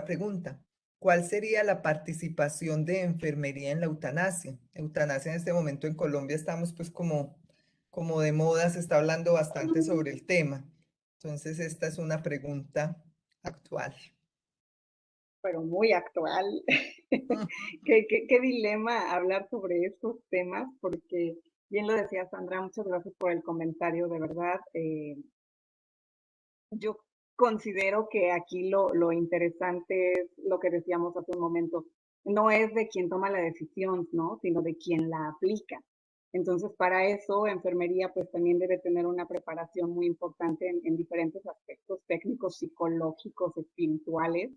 pregunta. ¿Cuál sería la participación de enfermería en la eutanasia? Eutanasia en este momento en Colombia estamos pues como de moda, se está hablando bastante sobre el tema. Entonces, esta es una pregunta actual. Pero muy actual. ¿Qué dilema hablar sobre estos temas, porque bien lo decía Sandra, muchas gracias por el comentario, de verdad. Yo considero que aquí lo interesante es lo que decíamos hace un momento, no es de quien toma la decisión, ¿no? Sino de quien la aplica. Entonces, para eso, enfermería pues también debe tener una preparación muy importante en diferentes aspectos técnicos, psicológicos, espirituales,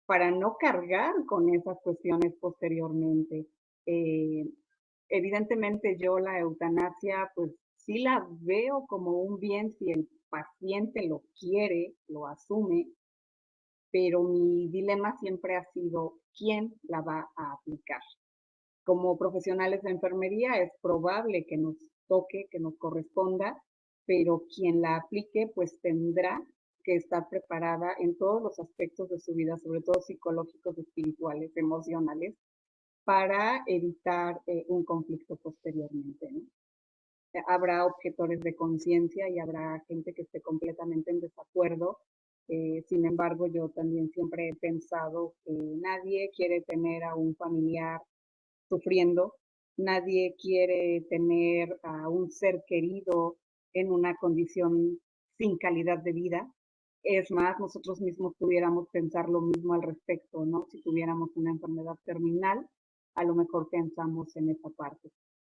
para no cargar con esas cuestiones posteriormente. Eh, Evidentemente yo la eutanasia, pues sí la veo como un bien si el paciente lo quiere, lo asume, pero mi dilema siempre ha sido quién la va a aplicar. Como profesionales de enfermería es probable que nos toque, que nos corresponda, pero quien la aplique pues tendrá que estar preparada en todos los aspectos de su vida, sobre todo psicológicos, espirituales, emocionales, para evitar un conflicto posteriormente, ¿no? Habrá objetores de conciencia y habrá gente que esté completamente en desacuerdo. Sin embargo, yo también siempre he pensado que nadie quiere tener a un familiar sufriendo, nadie quiere tener a un ser querido en una condición sin calidad de vida. Es más, nosotros mismos pudiéramos pensar lo mismo al respecto, ¿no? Si tuviéramos una enfermedad terminal, a lo mejor pensamos en esa parte.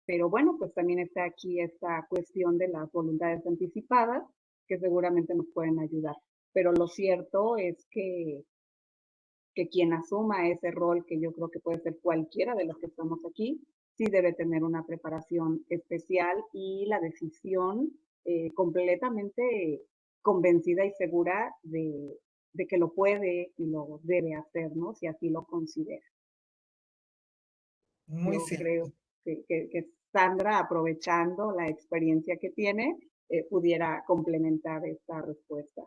Pero bueno, pues también está aquí esta cuestión de las voluntades anticipadas, que seguramente nos pueden ayudar. Pero lo cierto es que quien asuma ese rol, que yo creo que puede ser cualquiera de los que estamos aquí, sí debe tener una preparación especial y la decisión completamente convencida y segura de que lo puede y lo debe hacer, ¿no? Si así lo considera. Muy Yo creo cierto. que Sandra, aprovechando la experiencia que tiene, pudiera complementar esta respuesta.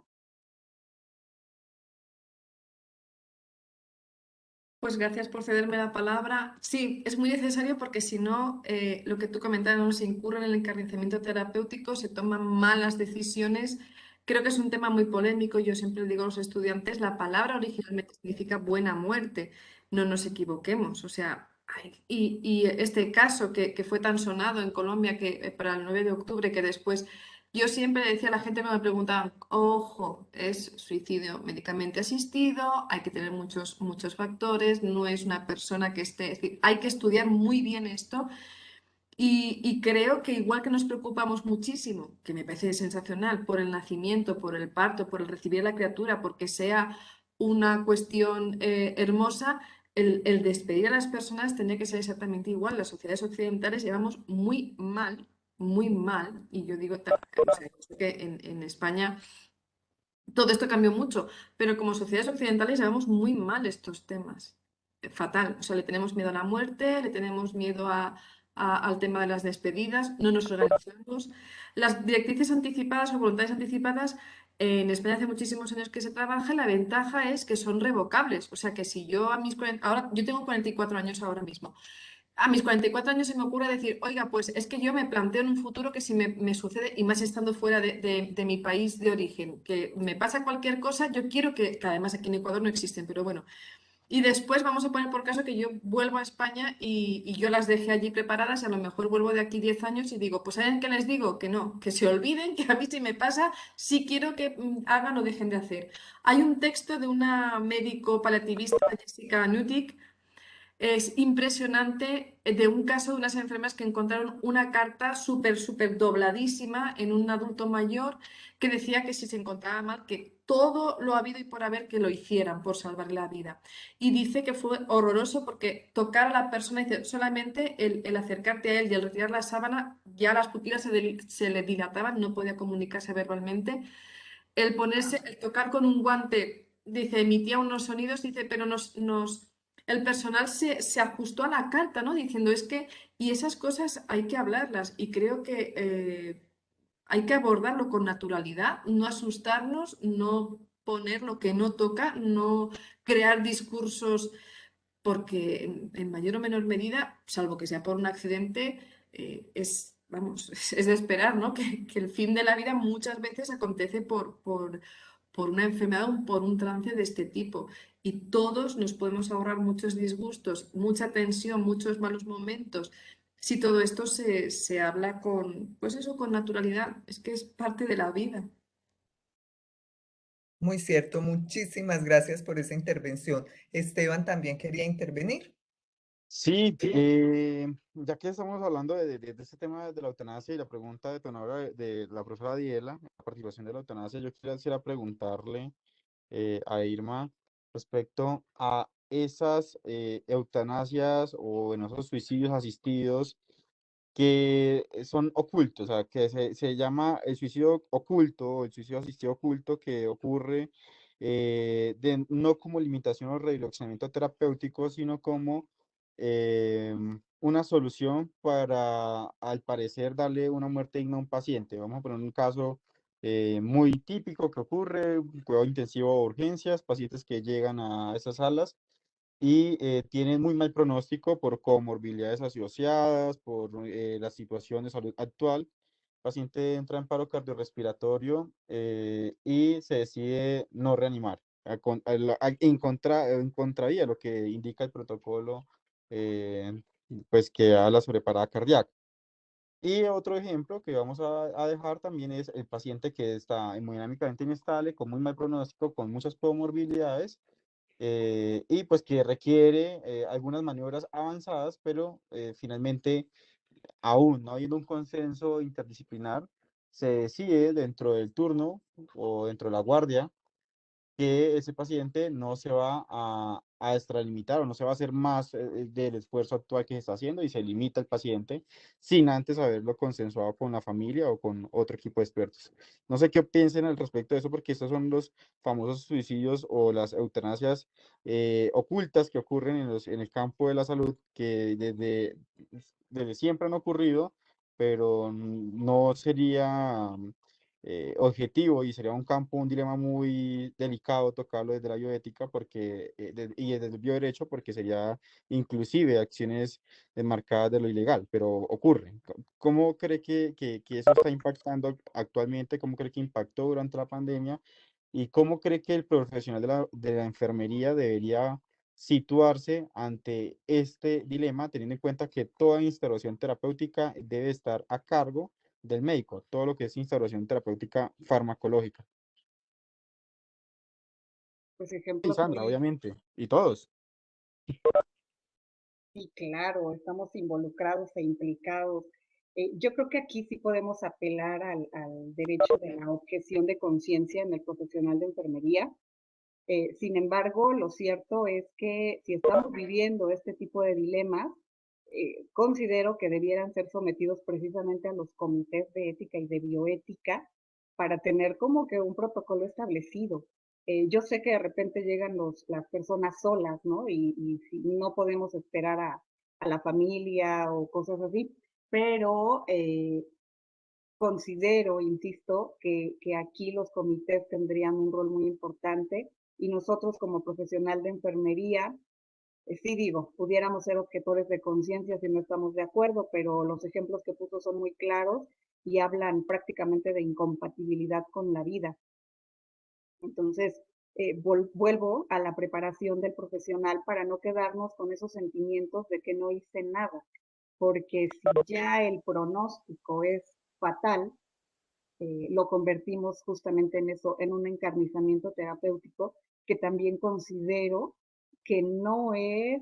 Pues gracias por cederme la palabra. Sí, es muy necesario porque si no, lo que tú comentabas, se incurre en el encarnizamiento terapéutico, se toman malas decisiones. Creo que es un tema muy polémico. Yo siempre digo a los estudiantes, la palabra originalmente significa buena muerte. No nos equivoquemos. O sea, y este caso que fue tan sonado en Colombia que para el 9 de octubre, que después yo siempre decía a la gente, me preguntaban, ojo, es suicidio médicamente asistido, hay que tener muchos factores, no es una persona que esté, es decir, hay que estudiar muy bien esto y creo que igual que nos preocupamos muchísimo, que me parece sensacional, por el nacimiento, por el parto, por el recibir a la criatura, porque sea una cuestión hermosa, el despedir a las personas tendría que ser exactamente igual. Las sociedades occidentales llevamos muy mal, y yo digo, o sea, yo sé que en España todo esto cambió mucho, pero como sociedades occidentales llevamos muy mal estos temas. Fatal. O sea, le tenemos miedo a la muerte, le tenemos miedo al tema de las despedidas, no nos organizamos. Las directrices anticipadas o voluntades anticipadas, en España hace muchísimos años que se trabaja, la ventaja es que son revocables. O sea, que si yo a mis 40, ahora, yo tengo 44 años ahora mismo. A mis 44 años se me ocurre decir, oiga, pues es que yo me planteo en un futuro que si me sucede, y más estando fuera de mi país de origen, que me pasa cualquier cosa, yo quiero que además aquí en Ecuador no existen, pero bueno, Y después vamos a poner por caso que yo vuelvo a España y yo las dejé allí preparadas, a lo mejor vuelvo de aquí 10 años y digo, pues ¿saben qué les digo? Que no, que se olviden, que a mí si me pasa, sí quiero que hagan o dejen de hacer. Hay un texto de una médico paliativista, Jessica Nuttig, es impresionante de un caso de unas enfermeras que encontraron una carta súper dobladísima en un adulto mayor que decía que si se encontraba mal, que todo lo habido y por haber que lo hicieran por salvarle la vida. Y dice que fue horroroso porque tocar a la persona, dice, solamente el acercarte a él y el retirar la sábana, ya las pupilas se le dilataban, no podía comunicarse verbalmente. El ponerse, el tocar con un guante, dice, emitía unos sonidos, dice, pero el personal se ajustó a la carta, ¿no? Diciendo, es que, y esas cosas hay que hablarlas y creo que hay que abordarlo con naturalidad, no asustarnos, no poner lo que no toca, no crear discursos, porque en mayor o menor medida, salvo que sea por un accidente, vamos, es de esperar, ¿no? Que el fin de la vida muchas veces acontece por una enfermedad o por un trance de este tipo. Y todos nos podemos ahorrar muchos disgustos, mucha tensión, muchos malos momentos. Si todo esto se habla con, pues eso, con naturalidad, es que es parte de la vida. Muy cierto, muchísimas gracias por esa intervención. Esteban también quería intervenir. Sí, ya que estamos hablando de este tema de la eutanasia y la pregunta detonadora de la profesora Diela, la participación de la eutanasia, yo quisiera preguntarle a Irma respecto a esas eutanasias o en esos suicidios asistidos que son ocultos, o sea, que se llama el suicidio oculto o el suicidio asistido oculto que ocurre no como limitación o redireccionamiento terapéutico, sino como una solución para, al parecer, darle una muerte digna a un paciente. Vamos a poner un caso muy típico que ocurre, cuidado intensivo o urgencias, pacientes que llegan a esas salas y tienen muy mal pronóstico por comorbilidades asociadas, por la situación de salud actual. El paciente entra en paro cardiorrespiratorio y se decide no reanimar, en contravía lo que indica el protocolo, eh, pues que da la sobreparada cardíaca. Y otro ejemplo que vamos a dejar también es el paciente que está hemodinámicamente inestable, con muy mal pronóstico, con muchas comorbilidades y pues que requiere algunas maniobras avanzadas, pero finalmente, aún no habiendo un consenso interdisciplinar, se decide dentro del turno o dentro de la guardia que ese paciente no se va a extralimitar o no se va a hacer más del esfuerzo actual que se está haciendo y se limita el paciente sin antes haberlo consensuado con la familia o con otro equipo de expertos. No sé qué piensen al respecto de eso, porque estos son los famosos suicidios o las eutanasias ocultas que ocurren en el campo de la salud, que desde siempre han ocurrido, pero no sería objetivo y sería un campo, un dilema muy delicado tocarlo desde la bioética porque, y desde el bioderecho porque sería inclusive acciones enmarcadas de lo ilegal, pero ocurre. ¿Cómo cree que eso está impactando actualmente? ¿Cómo cree que impactó durante la pandemia? ¿Y cómo cree que el profesional de la enfermería debería situarse ante este dilema, teniendo en cuenta que toda instalación terapéutica debe estar a cargo del médico, todo lo que es instauración terapéutica farmacológica? Pues Y ejemplos Sandra, muy, obviamente, y todos. sí, claro, estamos involucrados e implicados. Yo creo que aquí sí podemos apelar al derecho de la objeción de conciencia en el profesional de enfermería. Sin embargo, lo cierto es que si estamos viviendo este tipo de dilemas, considero que debieran ser sometidos precisamente a los comités de ética y de bioética para tener como que un protocolo establecido. Yo sé que de repente llegan las personas solas, ¿no? Y si no podemos esperar a la familia o cosas así, pero considero, insisto, que aquí los comités tendrían un rol muy importante y nosotros como profesional de enfermería, sí digo, pudiéramos ser objetores de conciencia si no estamos de acuerdo, pero los ejemplos que puso son muy claros y hablan prácticamente de incompatibilidad con la vida. Entonces, vuelvo a la preparación del profesional para no quedarnos con esos sentimientos de que no hice nada, porque si ya el pronóstico es fatal, lo convertimos justamente en eso, en un encarnizamiento terapéutico que también considero que no es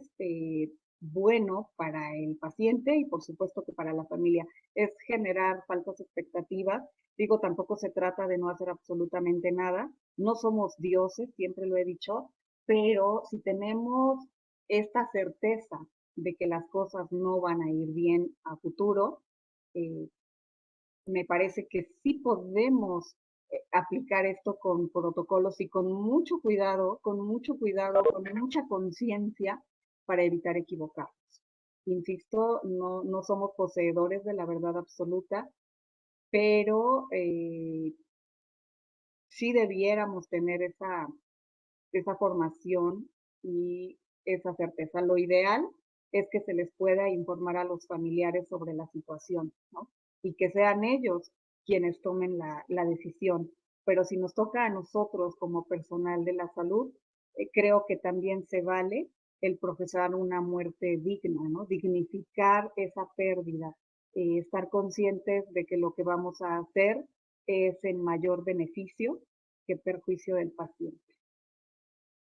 bueno para el paciente y por supuesto que para la familia. Es generar falsas expectativas. Digo, tampoco se trata de no hacer absolutamente nada. No somos dioses, siempre lo he dicho, pero si tenemos esta certeza de que las cosas no van a ir bien a futuro, eh, me parece que sí podemos aplicar esto con protocolos y con mucho cuidado, con mucha conciencia para evitar equivocarnos. Insisto, no somos poseedores de la verdad absoluta, pero sí debiéramos tener esa formación y esa certeza. Lo ideal es que se les pueda informar a los familiares sobre la situación, ¿no? Y que sean ellos quienes tomen la decisión. Pero si nos toca a nosotros como personal de la salud, creo que también se vale el profesar una muerte digna, ¿no? Dignificar esa pérdida, estar conscientes de que lo que vamos a hacer es en mayor beneficio que perjuicio del paciente.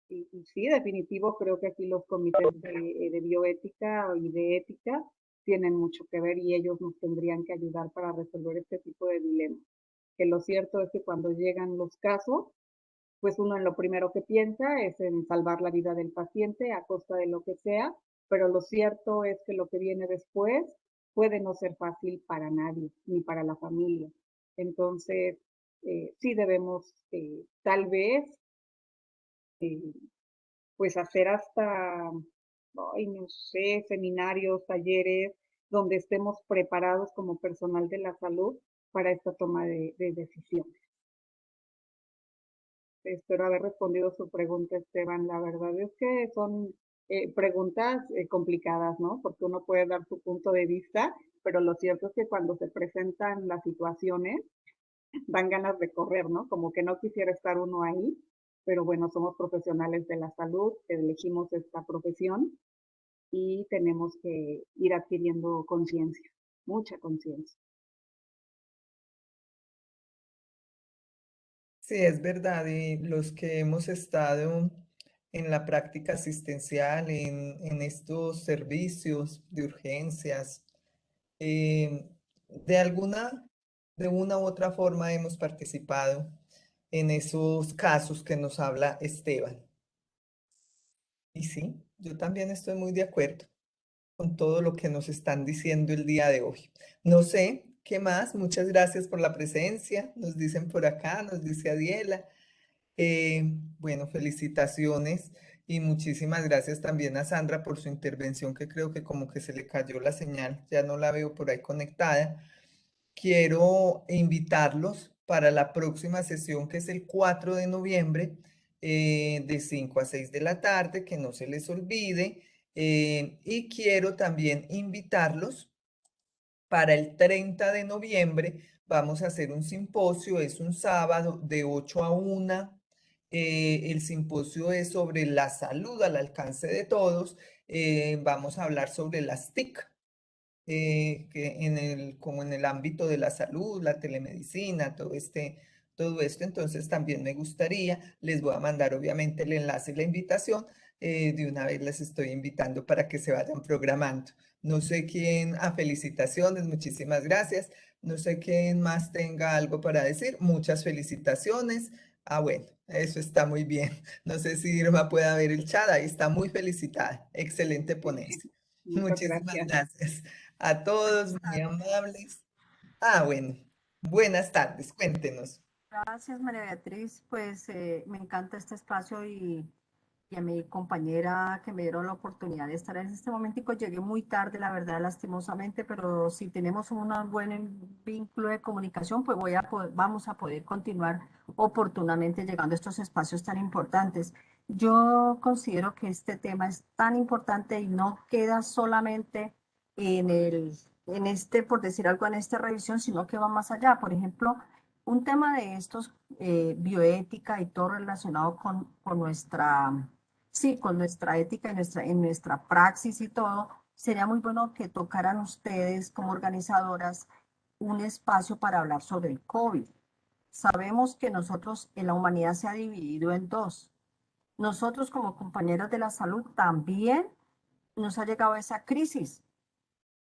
Y sí, definitivo, creo que aquí los comités de bioética y de ética tienen mucho que ver y ellos nos tendrían que ayudar para resolver este tipo de dilemas. Que lo cierto es que cuando llegan los casos, pues uno en lo primero que piensa es en salvar la vida del paciente a costa de lo que sea, pero lo cierto es que lo que viene después puede no ser fácil para nadie, ni para la familia. Entonces, sí debemos tal vez eh, pues hacer hasta, ay, no sé, seminarios, talleres, donde estemos preparados como personal de la salud para esta toma de decisiones. Espero haber respondido su pregunta, Esteban. La verdad es que son preguntas complicadas, ¿no? Porque uno puede dar su punto de vista, pero lo cierto es que cuando se presentan las situaciones, dan ganas de correr, ¿no? Como que no quisiera estar uno ahí, pero bueno, somos profesionales de la salud, elegimos esta profesión y tenemos que ir adquiriendo conciencia, mucha conciencia. Sí, es verdad, y los que hemos estado en la práctica asistencial, en estos servicios de urgencias, eh, de de una u otra forma hemos participado en esos casos que nos habla Esteban. Y sí, yo también estoy muy de acuerdo con todo lo que nos están diciendo el día de hoy. No sé, ¿qué más? Muchas gracias por la presencia, nos dicen por acá, nos dice Adiela. Bueno, felicitaciones y muchísimas gracias también a Sandra por su intervención, que creo que como que se le cayó la señal, ya no la veo por ahí conectada. Quiero invitarlos para la próxima sesión, que es el 4 de noviembre, de 5 a 6 de la tarde, que no se les olvide. Y quiero también invitarlos para el 30 de noviembre. Vamos a hacer un simposio, es un sábado de 8 a 1. El simposio es sobre la salud al alcance de todos. Vamos a hablar sobre las TIC, que como en el ámbito de la salud, la telemedicina, todo esto. Entonces también me gustaría, les voy a mandar obviamente el enlace y la invitación. De una vez les estoy invitando para que se vayan programando. No sé quién, felicitaciones, muchísimas gracias. No sé quién más tenga algo para decir. Muchas felicitaciones. Bueno, eso está muy bien. No sé si Irma pueda ver el chat, ahí está muy felicitada. Excelente ponencia. Muchas Muchísimas gracias. gracias a todos, muy amables. Bueno, buenas tardes, cuéntenos. Gracias, María Beatriz. Pues me encanta este espacio y a mi compañera que me dieron la oportunidad de estar en este momentico. Llegué muy tarde, la verdad, lastimosamente, pero si tenemos un buen vínculo de comunicación, pues vamos a poder continuar oportunamente llegando a estos espacios tan importantes. Yo considero que este tema es tan importante y no queda solamente en por decir algo, en esta revisión, sino que va más allá. Por ejemplo, un tema de estos, bioética y todo relacionado con nuestra, sí, con nuestra ética en nuestra praxis y todo, sería muy bueno que tocaran ustedes como organizadoras un espacio para hablar sobre el COVID. Sabemos que nosotros, en la humanidad se ha dividido en dos. Nosotros como compañeros de la salud también nos ha llegado esa crisis.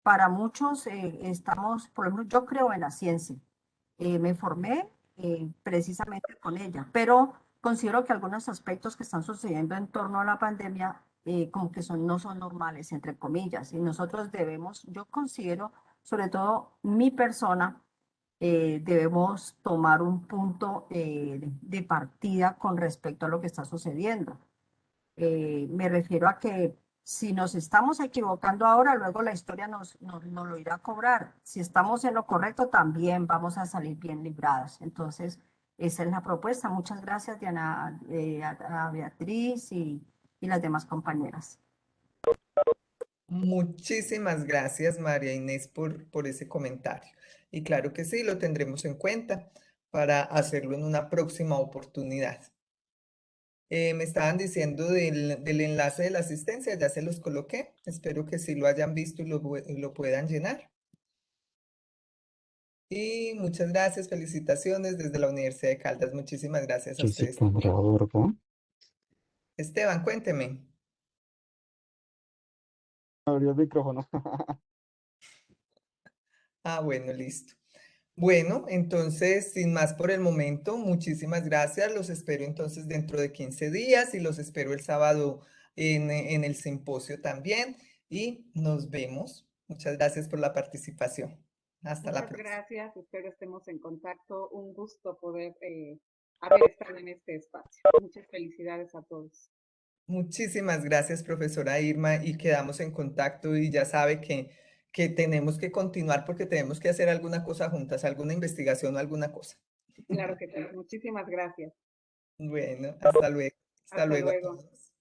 Para muchos estamos, por ejemplo, yo creo en la ciencia. Me formé precisamente con ella, pero considero que algunos aspectos que están sucediendo en torno a la pandemia como que no son normales, entre comillas, y nosotros debemos, yo considero, sobre todo mi persona, debemos tomar un punto de partida con respecto a lo que está sucediendo. Me refiero a que si nos estamos equivocando ahora, luego la historia nos lo irá a cobrar. Si estamos en lo correcto, también vamos a salir bien libradas. Entonces, esa es la propuesta. Muchas gracias, Diana, a Beatriz y las demás compañeras. Muchísimas gracias, María Inés, por ese comentario. Y claro que sí, lo tendremos en cuenta para hacerlo en una próxima oportunidad. Me estaban diciendo del enlace de la asistencia, ya se los coloqué. Espero que sí lo hayan visto y lo puedan llenar. Y muchas gracias, felicitaciones desde la Universidad de Caldas. Muchísimas gracias a ustedes Jessica también. Andrea Borba. Esteban, cuénteme. Abrió el micrófono. Ah, bueno, listo. Bueno, entonces, sin más por el momento, muchísimas gracias. Los espero entonces dentro de 15 días y los espero el sábado en el simposio también. Y nos vemos. Muchas gracias por la participación. Hasta la Muchas próxima. gracias, espero estemos en contacto. Un gusto poder haber estado en este espacio. Muchas felicidades a todos. Muchísimas gracias, profesora Irma, y quedamos en contacto y ya sabe que tenemos que continuar porque tenemos que hacer alguna cosa juntas, alguna investigación o alguna cosa. Claro que sí. Muchísimas gracias. Bueno, hasta luego. Hasta Hasta luego a luego. todos.